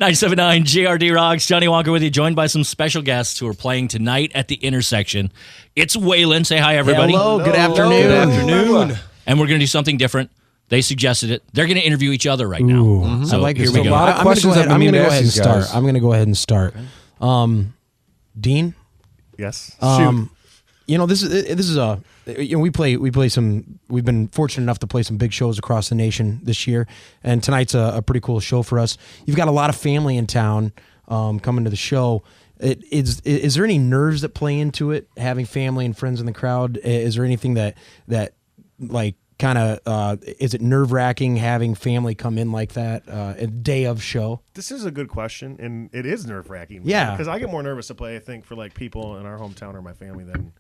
97.9 GRD Rocks. Johnnie Walker with you, joined by some special guests who are playing tonight at the intersection. It's Wayland. Say hi, everybody. Hello. Good afternoon. Good afternoon. And we're going to do something different. They suggested it. They're going to interview each other right now. So I like here this. we go. A lot of questions I'm going to go ahead and start. guys. I'm going to go ahead and start. Dean? Yes. You know, this is a, you know, we play some, we've been fortunate enough to play some big shows across the nation this year, and tonight's a pretty cool show for us. You've got a lot of family in town coming to the show. Is there any nerves that play into it, having family and friends in the crowd? Is there anything that like kind of, is it nerve-wracking having family come in like that a day of show? This is a good question, and it is nerve-wracking. Yeah. Because I get more nervous to play, I think, for like people in our hometown or my family than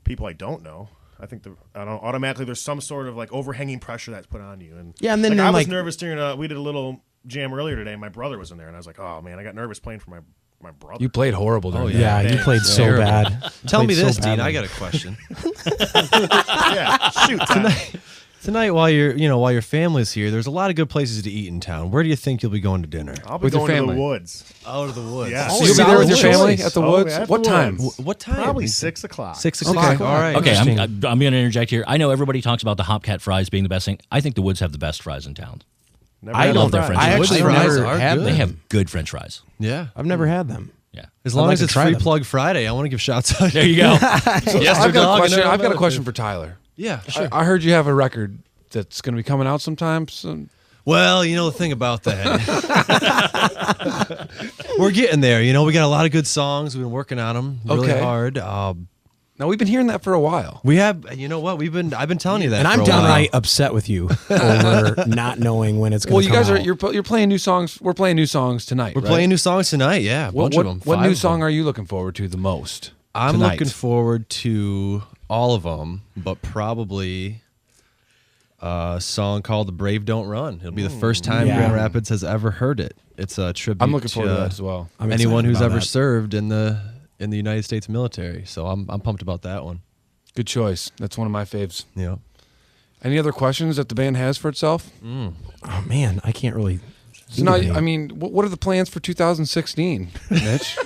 people I don't know. I think automatically there's some sort of like overhanging pressure that's put on you. And yeah, and then I was like, nervous during we did a little jam earlier today, and my brother was in there, and I was like, oh man, I got nervous playing for my brother. You played horrible. yeah, you played so bad. Tell me this, so Dean. badly. I got a question. Yeah, shoot. Tonight, while your family's here, there's a lot of good places to eat in town. Where do you think you'll be going to dinner? I'll be With your going to family. the woods. Out of the woods. Yeah. So you'll be there with your Solid family choice. at the Oh, woods? yeah, at What the time? woods. What time? Probably 6 o'clock. 6 o'clock. Okay. All right. Okay, I'm Interesting. going to interject here. I know everybody talks about the Hopcat fries being the best thing. I think the Woods have the best fries in town. Never I had love no their fries. French I fries. actually Fries never are had good. They them. have good French fries. Yeah. I've never had them. Yeah. As long I'd like as to it's try Free them. Plug Friday, I want to give shouts out. There you go. Yes, I've got a dog, question. and I've got a another question too. for Tyler. Yeah, sure. I heard you have a record that's going to be coming out sometime. Well, you know the thing about that. We're getting there. You know, we got a lot of good songs. We've been working on them really Okay. hard. Now we've been hearing that for a while. We have, you know what? I've been telling you that. And for I'm a while. downright upset with you over not knowing when it's going Well, to you come guys are out. you're playing new songs. We're playing new songs tonight. We're right? playing new songs tonight. Yeah, a bunch of them. What 5 new of song them. are you looking forward to the most? I'm tonight? looking forward to all of them, but probably a song called "The Brave Don't Run." It'll be the first time Yeah. Grand Rapids has ever heard it. It's a tribute. I'm looking forward to that as well. I'm anyone excited who's about ever that. served in the United States military. So I'm pumped about that one. Good choice. That's one of my faves. Yeah. Any other questions that the band has for itself? Oh man, I can't really. So now, I mean, what are the plans for 2016, Mitch?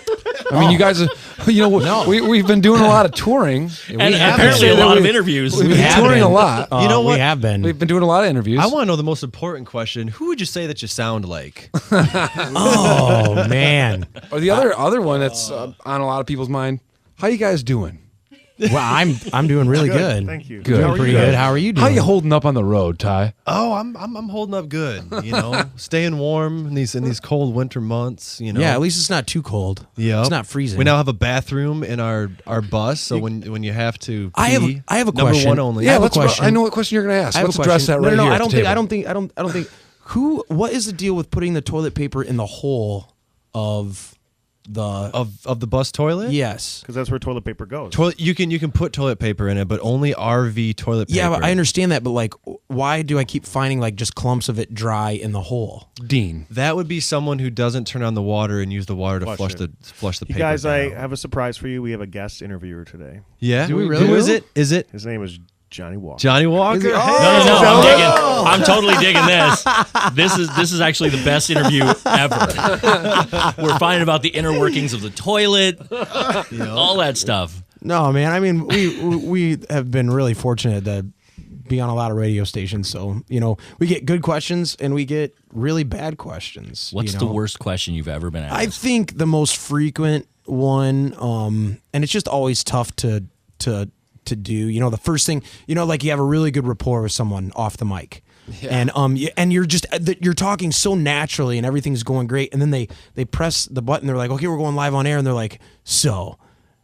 I mean, you guys, we've been doing a lot of touring. And apparently a lot of interviews. We've been touring a lot. You know what? We have been. We've been doing a lot of interviews. I want to know the most important question. Who would you say that you sound like? Oh man. Or the other one that's on a lot of people's mind. How you guys doing? Well, I'm doing really good. Thank you. Good. How are Pretty you guys? good. How are you doing? How you holding up on the road, Ty? Oh, I'm holding up good. You know, staying warm in these cold winter months. You know. Yeah, at least it's not too cold. Yep. It's not freezing. We now have a bathroom in our bus, so when you have to pee, I have a number question. one only. I have a let's. question. I know what question you're going to ask. I have Let's a address question. that right no, here. I at don't the think. table. I don't think. What is the deal with putting the toilet paper in the hole of the? of the bus toilet. Yes. Because that's where toilet paper goes. Toilet. You can put toilet paper in it, but only RV toilet paper. Yeah, but I understand that. But like, why do I keep finding like just clumps of it dry in the hole? Dean. That would be someone who doesn't turn on the water and use the water to Flush flush the You paper. guys, down. I have a surprise for you. We have a guest interviewer today. Yeah. Do we really? Who is it? Is it His name is Johnnie Walker. Johnnie Walker? No, I'm digging. I'm totally digging this. This is actually the best interview ever. We're finding about the inner workings of the toilet, all that stuff. No, man. I mean, we have been really fortunate to be on a lot of radio stations. So we get good questions and we get really bad questions. What's the worst question you've ever been asked? I think the most frequent one, and it's just always tough to do. The first thing, like you have a really good rapport with someone off the mic. Yeah. And you're talking so naturally and everything's going great, and then they press the button. They're like, okay, we're going live on air, and they're like, so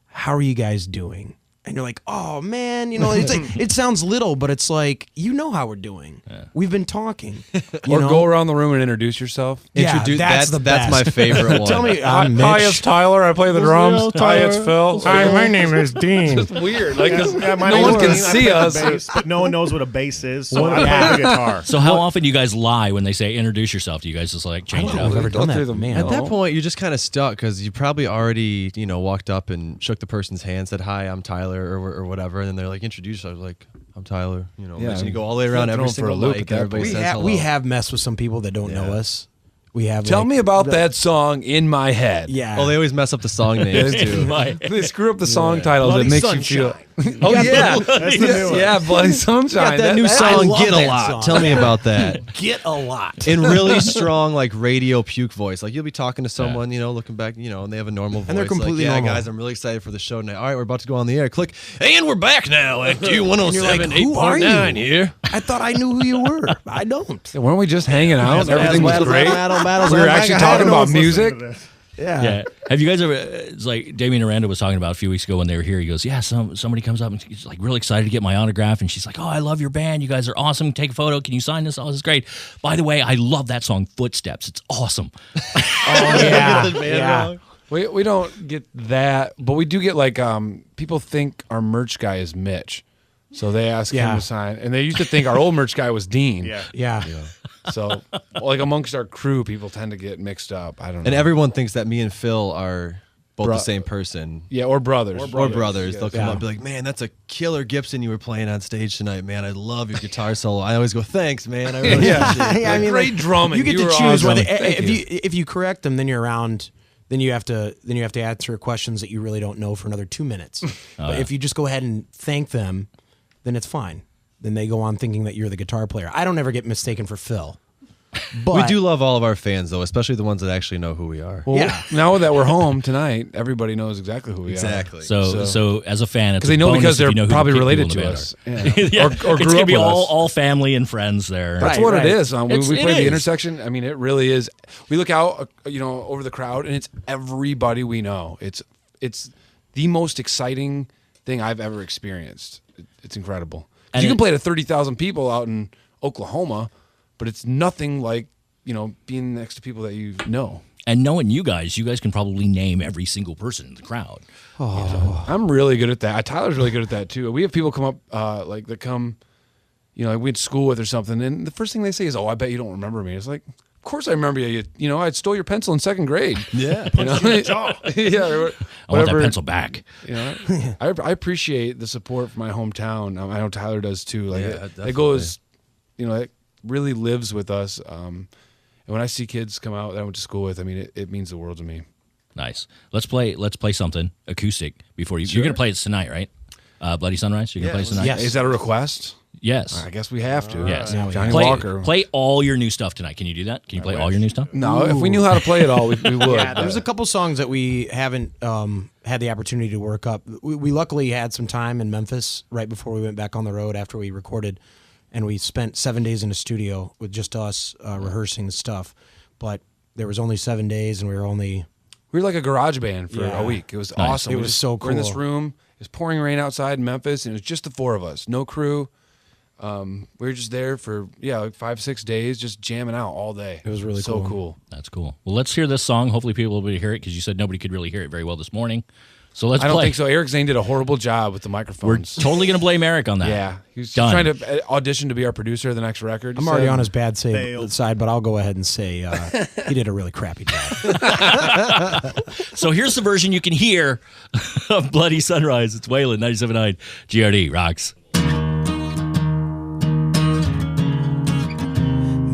how are you guys doing? And you're like, oh man, it's like, it sounds little, but it's like, how we're doing. Yeah. We've been talking. Or go around the room and introduce yourself. Yeah, that's my favorite one. Tell me, I'm Mitch. Hi, it's Tyler. I play the drums. Hi, it's Phil. Hi, my name is Dean. It's weird. Like, 'cause Yeah, my no name's one can Dean. I see play the us. bass, but no one knows what a bass is. So I play the guitar. So how often do you guys lie when they say introduce yourself? Do you guys just like change it I don't up? think I've ever done Go through that, the- man. At that point, you're just kind of stuck because you probably already, walked up and shook the person's hand, said, hi, I'm Tyler, or whatever. And then they're like, introduce yourself. Like, I'm Tyler. And you go all the way around Throw every them for a single loop mic. at that Everybody point. says hello. We have messed with some people that don't know Yeah. us. We have. Tell me about that song In My Head. Yeah. Oh, they always mess up the song names too. They screw up the song titles. Bloody It makes Sunshine. you feel. Oh yeah, That's the new one. yeah, Bloody Sunshine. Got that new song, love Get a that Lot. song. Tell me about that. Get a lot. In really strong, like radio puke voice. Like you'll be talking to someone, looking back, and they have a normal voice. And they're completely like, normal. guys, I'm really excited for the show tonight. All right, we're about to go on the air. Click, and we're back now at And you're like, who are you? 107.8.9 here. I thought I knew who you were. I don't. Weren't we just hanging out? Everything was great. Battles, We were actually talking about music. Yeah. Yeah. Have you guys ever? It's like Damien Aranda was talking about a few weeks ago when they were here. He goes, "Yeah, somebody comes up and she's like really excited to get my autograph, and she's like, oh, I love your band. You guys are awesome. Take a photo. Can you sign this? Oh, this is great. By the way, I love that song, Footsteps. It's awesome." Oh yeah. Get the band Yeah. wrong. We don't get that, but we do get like people think our merch guy is Mitch, so they ask him to sign, and they used to think our old merch guy was Dean. Yeah. Yeah. So like amongst our crew, people tend to get mixed up. I don't know. And everyone thinks that me and Phil are both Bro- the same person. yeah, or brothers. Or brothers. They'll come Yeah. up and be like, man, that's a killer Gibson you were playing on stage tonight, man. I love your guitar solo. I always go, thanks, man. I really Yeah. appreciate it. Yeah, I mean, Great drumming. You get You to were choose awesome. whether Thank if you correct them, then you're around. Then you have to answer questions that you really don't know for another 2 minutes. But if you just go ahead and thank them, then it's fine. Then they go on thinking that you're the guitar player. I don't ever get mistaken for Phil. But We do love all of our fans, though, especially the ones that actually know who we are. Well, Yeah. now that we're home tonight, everybody knows exactly who we are. Exactly. So as a fan, it's Because they know bonus because if they're you know who the probably people related in the to band us. are. Yeah. Yeah. Or It's grew gonna up be with us. all family and friends there. That's Right, what right. it is. We It play the is. intersection. I mean, it really is. We look out, over the crowd, and it's everybody we know. It's the most exciting thing I've ever experienced. It's incredible. 'Cause And you can it- play to 30,000 people out in Oklahoma, but it's nothing like being next to people that you know. And knowing you guys can probably name every single person in the crowd. I'm really good at that. Tyler's really good at that too. We have people come up that come, like we went to school with or something, and the first thing they say is, "Oh, I bet you don't remember me." It's like, of course I remember you. I stole your pencil in second grade. Yeah. You know? Yeah. Or I want that whatever. pencil back. I appreciate the support from my hometown. I know Tyler does too. Like Yeah, it definitely. goes, it really lives with us. And when I see kids come out that I went to school with, I mean, it means the world to me. Nice. Let's play something acoustic before you're going to play it tonight, right? Bloody Sunrise. You're going to play it tonight. Yes. Is that a request? Yes. I guess we have to. Yes. Johnnie Play, Walker. play all your new stuff tonight. Can you do that? Can you play all your new stuff? No, if we knew how to play it all, we would. Yeah, there's a couple songs that we haven't had the opportunity to work up. We luckily had some time in Memphis right before we went back on the road after we recorded, and we spent 7 days in a studio with just us rehearsing the stuff. But there was only 7 days, and we were like a garage band for Yeah. a week. It was Nice. awesome. It We was just- so We're in this cool. room. It was pouring rain outside in Memphis, and it was just the four of us. No crew. We were just there for like 5-6 days, just jamming out all day. It was really so cool. cool. That's cool. Well, let's hear this song. Hopefully people will be able to hear it because you said nobody could really hear it very well this morning. So let's I don't play. think so. Eric Zane did a horrible job with the We're microphones. totally going to blame Eric on that. Yeah, he was Done. trying to audition to be our producer of the next record. I'm already So- on his bad Failed. side, but I'll go ahead and say he did a really crappy job. So here's the version you can hear of Bloody Sunrise. It's Wayland, 97.9 GRD rocks.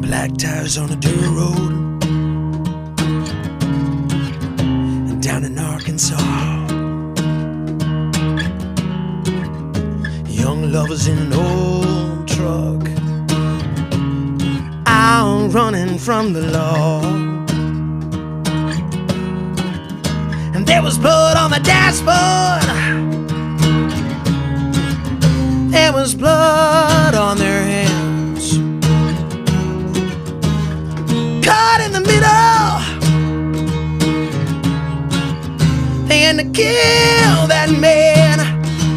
Black tires on a dirt road down in Arkansas. Young lovers in an old truck, out running from the law. And there was blood on the dashboard, there was blood on their hands, caught in the middle. They had to kill that man,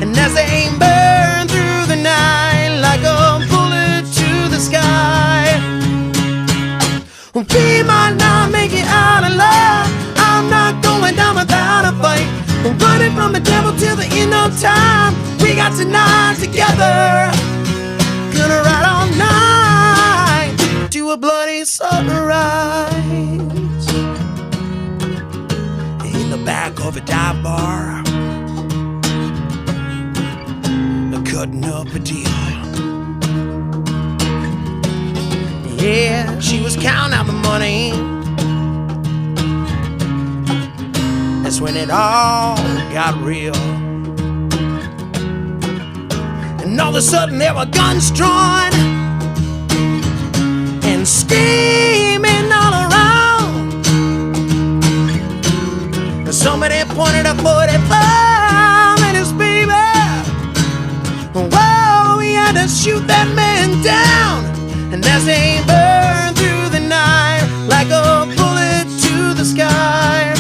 and as they burn through the night like a bullet to the sky, we might not make it out alive. I'm not going down without a fight. We're running from the devil till the end of time. We got tonight together, gonna ride all night to a bloody sunrise. In the back of a dive bar, cutting up a deal. Yeah, she was counting out the money That's when it all got real. And all of a sudden there were guns drawn and screaming all around. And somebody pointed a 45 at his baby. Whoa, we had to shoot that man down. And as they burned through the night like a bullet to the sky,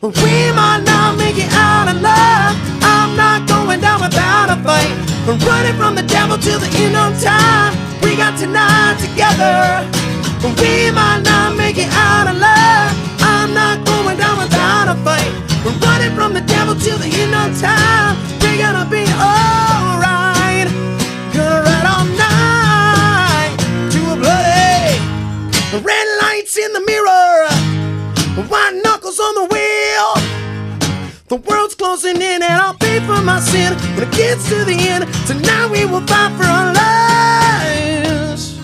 we might not make it out alive. I'm not going down without a fight. I'm running from the devil till the end of time. We got tonight together. We might not make it out alive. I'm not going down without a fight. I'm running from the devil till the end of time. We're gonna be alright. Gonna ride all night to a bloody red lights in the mirror, white knuckles on the wheel. The world's closing in and I'll pay for my sin. When it gets to the end, tonight we will fight for our lives.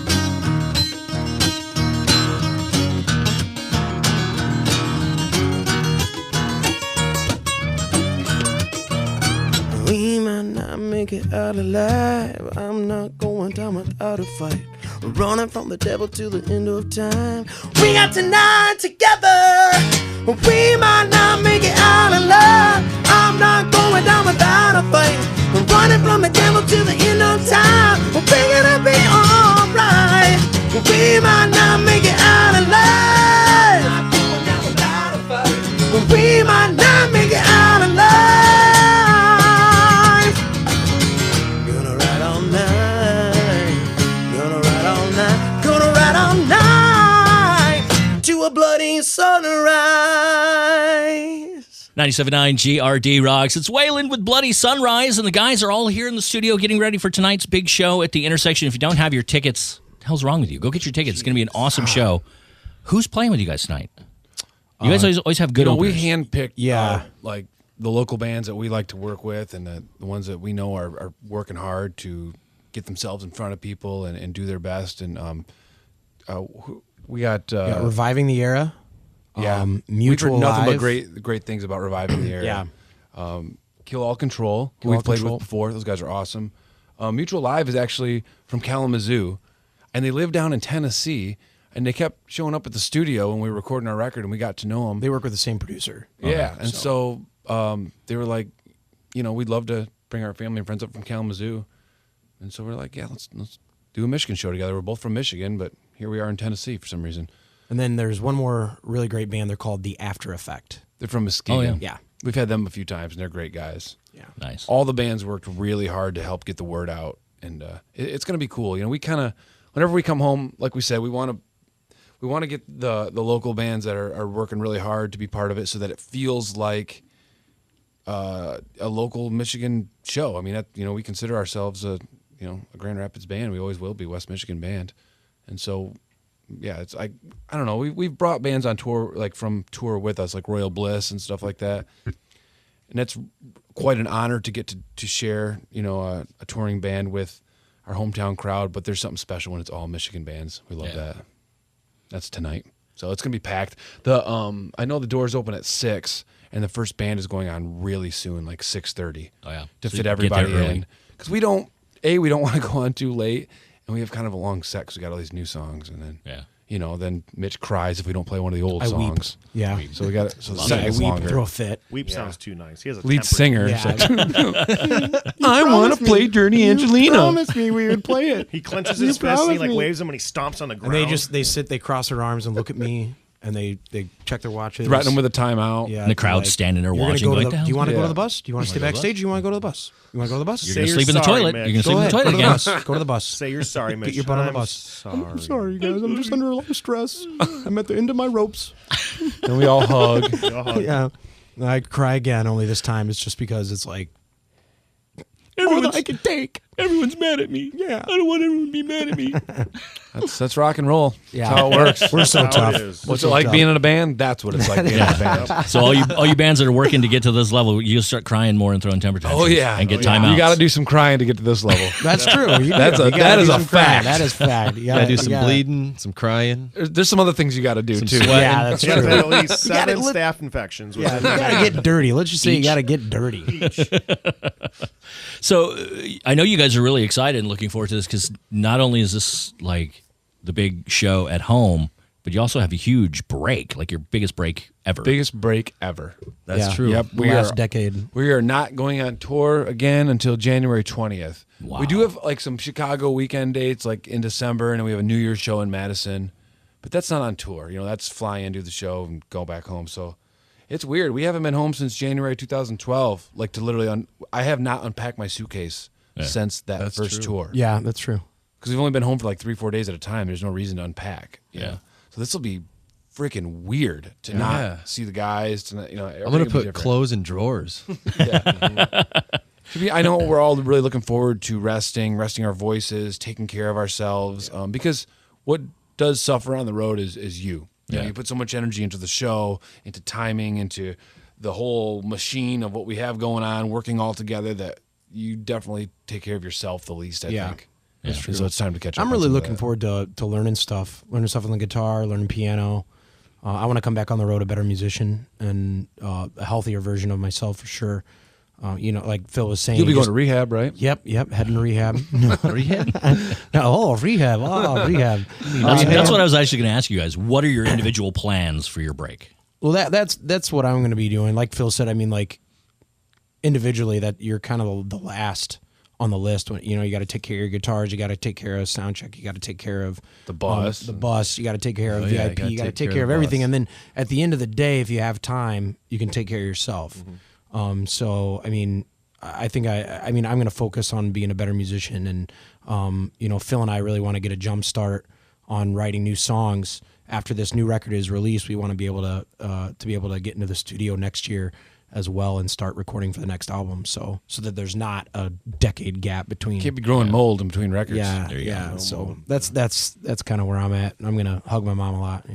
We might not make it out alive. I'm not going down without a fight. Running from the devil till the end of time. We got tonight together. We might not make it out alive. I'm not going down without a fight. Running from the devil till the end of time. We're gonna be alright. We might not make it out alive. We might not make it out alive. Gonna ride all night. Gonna ride all night. Gonna ride all night to a bloody sunrise. 97.9 GRD Rocks. It's Wayland with Bloody Sunrise, and the guys are all here in the studio getting ready for tonight's big show at the intersection. If you don't have your tickets, what the hell's wrong with you? Go get your tickets. It's going to be an awesome show. Who's playing with you guys tonight? You guys always have good openers. We handpick Yeah. like the local bands that we like to work with, and the ones that we know are working hard to get themselves in front of people and do their best. And we got Reviving the Era. Mutual We've heard nothing Live. but great things about Reviving the Era. Yeah. Kill All Control, who Kill we've All played Control. with before. Those guys are awesome. Mutual Live is actually from Kalamazoo, and they live down in Tennessee. And they kept showing up at the studio when we were recording our record, and we got to know them. They work with the same producer. Yeah, and so they were like, we'd love to bring our family and friends up from Kalamazoo, and so we're like, yeah, let's do a Michigan show together. We're both from Michigan, but here we are in Tennessee for some reason. And then there's one more really great band. They're called The After Effect. They're from Muskegon. Oh, Yeah. We've had them a few times, and they're great guys. Yeah. Nice. All the bands worked really hard to help get the word out, and it's going to be cool. We kind of, whenever we come home, like we said, we want to get the local bands that are working really hard to be part of it, so that it feels like a local Michigan show. I mean, we consider ourselves a Grand Rapids band. We always will be, West Michigan band, and so yeah, it's I don't know. We've brought bands on tour, like from tour with us, like Royal Bliss and stuff like that, and that's quite an honor to get to share a touring band with our hometown crowd. But there's something special when it's all Michigan bands. We love that. That's tonight, so it's gonna be packed. I know the doors open at 6, and the first band is going on really soon, like 6:30. Oh, yeah. To So fit you can get everybody there early. in, because we don't want to go on too late, and we have kind of a long set because we got all these new songs, and then then Mitch cries if we don't play one of the old I weep. songs. Yeah. So we got so the I set is weep, longer. throw a fit. Weep sounds too nice. He has a Lead temper. singer. Yeah. said, I want to play Dirty Angelina. Promised me we would play it. He clenches his fist, he like waves them, and he stomps on the ground. And they cross their arms and look at me, and they check their watches. Threaten them with a timeout. Yeah, And the crowd's like, standing there "You're gonna watching. go to Like, the- "The do you want to go to Yeah. the bus? Do you want to stay backstage? Do you want to go to the bus? You want to go to the bus? You're Say going to you're sleep in the sorry, toilet. Mitch. You're going to sleep Go in the ahead. Go toilet to the again. bus. Go to the bus. Say you're sorry, Mitch. Get your butt on the I'm bus. Sorry. Sorry, guys. I'm just under a lot of stress. I'm at the end of my ropes. And we all hug. Yeah. I cry again, only this time it's just because it's like more than I can take. Everyone's mad at me. Yeah. I don't want everyone to be mad at me. That's rock and roll. Yeah. That's how it works. We're so How it tough. is. What's it like being in a band? That's what it's like being in a band. So all you bands that are working to get to this level, you start crying more and throwing temper tantrums. Oh yeah, and get timeouts. You got to do some crying to get to this level. That's true. You That's do. a- You gotta that do is a some crying. fact. That is fact. You Gotta do some you gotta- bleeding, some crying. There's some other things you got to do too. Yeah, that's You got true. to have at least You gotta 7 look- staph infections. Yeah, within you the gotta band. get dirty. Let's just say you gotta get dirty. So I know you guys are really excited and looking forward to this because not only is this like the big show at home, but you also have a huge break, like your biggest break ever. Biggest break ever. That's Yeah. true. Yep. The last decade. We are not going on tour again until January 20th. Wow. We do have like some Chicago weekend dates like in December, and then we have a New Year's show in Madison. But that's not on tour. You know, that's fly in, do the show, and go back home. So it's weird. We haven't been home since January 2012. Like to literally, I have not unpacked my suitcase since that That's first true. tour. Yeah, that's true. Because we've only been home for like 3-4 days at a time. There's no reason to unpack. you Yeah. know? So this will be freaking weird to Yeah. not see the guys. To not, I'm gonna put clothes in drawers. I know we're all really looking forward to resting our voices, taking care of ourselves. Because what does suffer on the road is you. You know, you put so much energy into the show, into timing, into the whole machine of what we have going on, working all together, that you definitely take care of yourself the least, I Yeah. think. That's true. So it's time to catch up. I'm on really some of looking that. forward to learning stuff on the guitar, learning piano. I want to come back on the road a better musician and a healthier version of myself for sure. Like Phil was saying, You'll be going to rehab, right? Yep, heading to rehab. Rehab? rehab. Oh, rehab. That's what I was actually going to ask you guys. What are your individual plans for your break? Well, that's what I'm going to be doing. Like Phil said, I mean, like individually, that you're kind of the last on the list. When you got to take care of your guitars, you got to take care of sound check, you got to take care of The bus. you got to take care of yeah, VIP, you you got to gotta take take care of care of the everything, bus. and then at the end of the day, if you have time, you can take care of yourself. So I mean, I think I'm going to focus on being a better musician, and Phil and I really want to get a jump start on writing new songs. After this new record is released, we want to be able to get into the studio next year as well and start recording for the next album. So that there's not a decade gap between. Can't be growing mold in between records. Yeah, There you yeah. go. So that's kind of where I'm at. I'm gonna hug my mom a lot.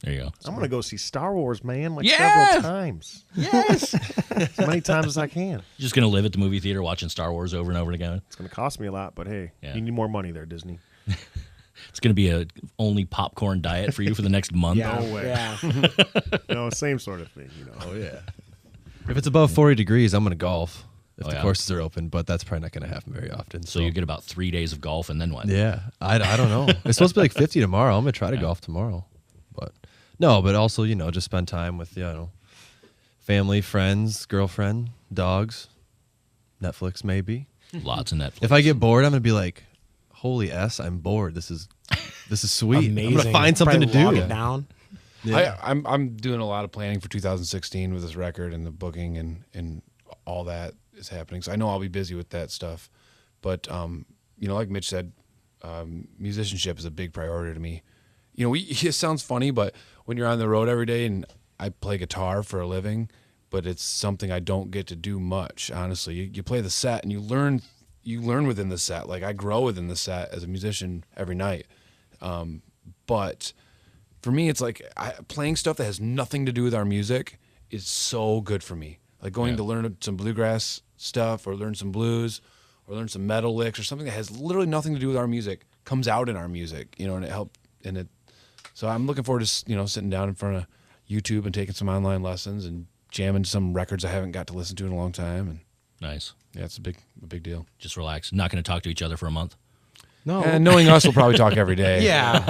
There you go. I'm going to go see Star Wars, man, like Yes! several times. Yes! As many times as I can. Just going to live at the movie theater watching Star Wars over and over again. It's going to cost me a lot, but hey, Yeah. you need more money there, Disney. It's going to be a only popcorn diet for you for the next month. No way. Yeah. No, same sort of thing, Oh yeah. If it's above 40 degrees, I'm gonna golf. If Oh, the yeah. courses are open, but that's probably not gonna happen very often. So you get about 3 days of golf and then what? Yeah, I don't know. It's supposed to be like 50 tomorrow. I'm gonna try to golf tomorrow, but also just spend time with family, friends, girlfriend, dogs, Netflix maybe. Lots of Netflix. If I get bored, I'm gonna be like, "Holy s, I'm bored. This is sweet. Amazing. I'm gonna find something to Probably log do." it down. I'm doing a lot of planning for 2016 with this record and the booking and all that is happening. So I know I'll be busy with that stuff. But like Mitch said, musicianship is a big priority to me. It sounds funny, but when you're on the road every day, and I play guitar for a living, but it's something I don't get to do much. Honestly, you play the set and you learn within the set. Like I grow within the set as a musician every night. But for me, it's like playing stuff that has nothing to do with our music is so good for me. Like going to learn some bluegrass stuff or learn some blues or learn some metal licks or something that has literally nothing to do with our music comes out in our music, and it helped. So I'm looking forward to, sitting down in front of YouTube and taking some online lessons and jamming some records I haven't got to listen to in a long time. And Nice. yeah, it's a big deal. Just relax. Not going to talk to each other for a month. No. And knowing us, we'll probably talk every day. Yeah.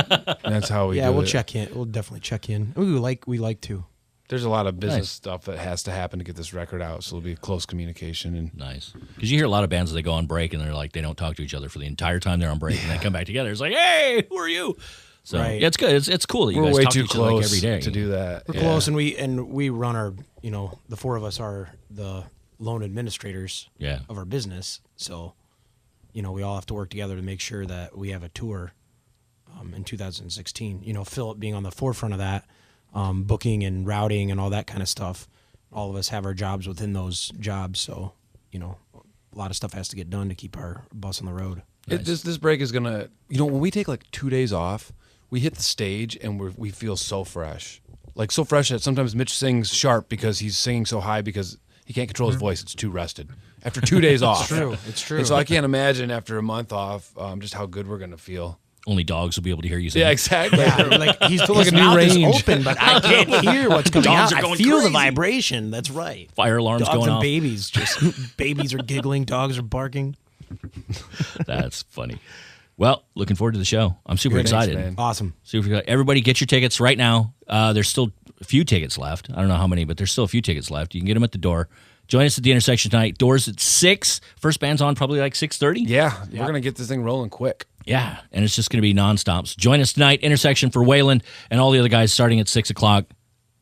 And that's how we do We'll it. check in. We'll definitely check in. We like to. There's a lot of business Nice. stuff that has to happen to get this record out, so there'll be close communication. And Nice. Because you hear a lot of bands that they go on break and they're like, they don't talk to each other for the entire time they're on break and they come back together. It's like, hey, who are you? So Right. yeah, it's good. It's cool that you we're guys way talk to too each other like close every day. to do that. We're Yeah. close, and we run our. The four of us are the loan administrators Yeah. of our business. So, we all have to work together to make sure that we have a tour in 2016. Philip being on the forefront of that, booking and routing and all that kind of stuff. All of us have our jobs within those jobs. So, a lot of stuff has to get done to keep our bus on the road. This break is gonna, when we take like 2 days off, we hit the stage and we feel so fresh, like so fresh that sometimes Mitch sings sharp because he's singing so high because he can't control his voice. It's too rested after 2 days off. It's true. And so I can't imagine after a month off just how good we're gonna feel. Only dogs will be able to hear you sing. Yeah, exactly. Like he's like his a new mouth is range. open, but I can't hear what's coming Dogs out. are going I feel crazy. the vibration. That's right. Fire alarms Dogs going and off. babies, just babies are giggling, dogs are barking. That's funny. Well, looking forward to the show. I'm super Thanks, excited. man. Awesome. Super excited. Everybody get your tickets right now. There's still a few tickets left. I don't know how many, but there's still a few tickets left. You can get them at the door. Join us at the intersection tonight. Doors at 6. First band's on probably like 6:30. Yeah, we're gonna get this thing rolling quick. Yeah, and it's just going to be nonstops. Join us tonight, intersection for Wayland and all the other guys starting at 6 o'clock.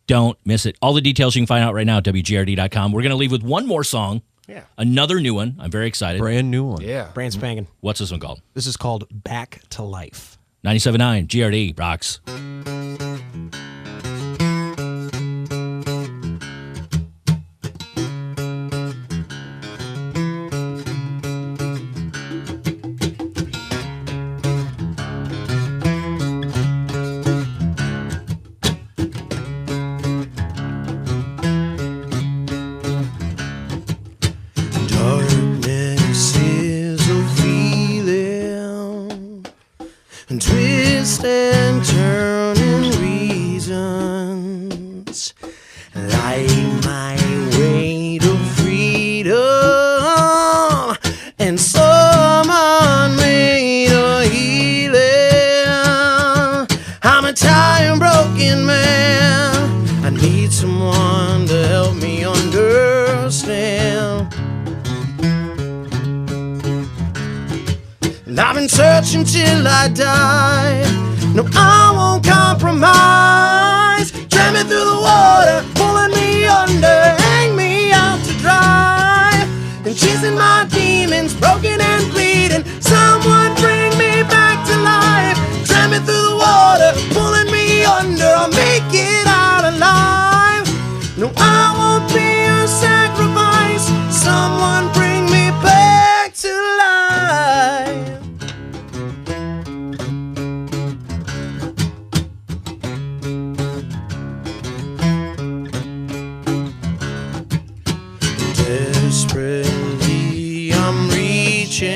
Don't miss it. All the details you can find out right now at WGRD.com. We're going to leave with one more song. Yeah. Another new one. I'm very excited. Brand new one. Yeah. Brand spanking. What's this one called? This is called Back to Life. 97.9 GRD rocks. Darkness is a feeling, and twist and turning reasons, light my way to freedom, and someone made a healing. I'm a tired, broken man. I need someone to help me understand. And I've been searching till I die. No, I won't compromise. Drag me through the water, pulling me under, hang me out to dry. And chasing my demons, broken and bleeding. Someone bring me back to life. Drag me through the water, pulling me under. I'll make it out alive. No, I won't be a sacrifice. Someone bring me back to life. Desperately I'm reaching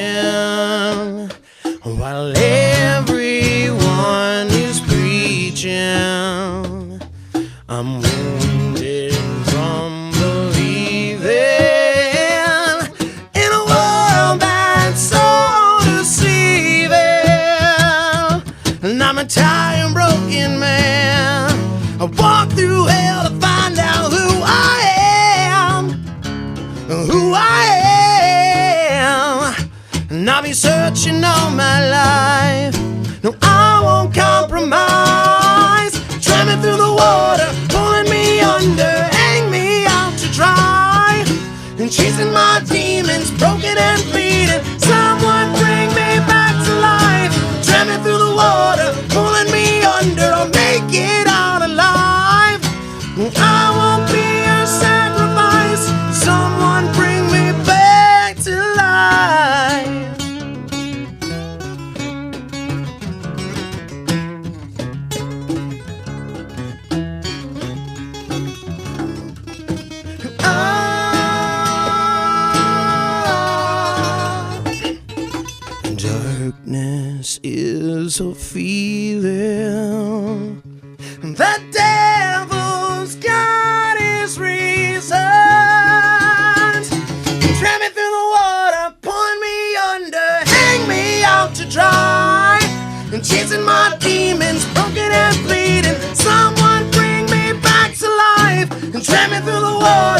while everyone is preaching. I'm wounded from believing in a world that's so deceiving. And I'm a tired, broken man. I walk through hell to find out who I am. Who I am. And I'll be searching all my life. No, I won't compromise. Drag me through the water, pulling me under, hang me out to dry. And chasing my demons, broken and bleeding. Someone bring me back to life. Drag me through the water, pulling me under. I'll make it out alive. I won't be a sacrifice. Someone bring me back to life. Darkness is a feeling. The devil's got his reasons. Drag me through the water, pulling me under, hang me out to dry. And chasing my demons, broken and bleeding. Someone bring me back to life. And drag me through the water,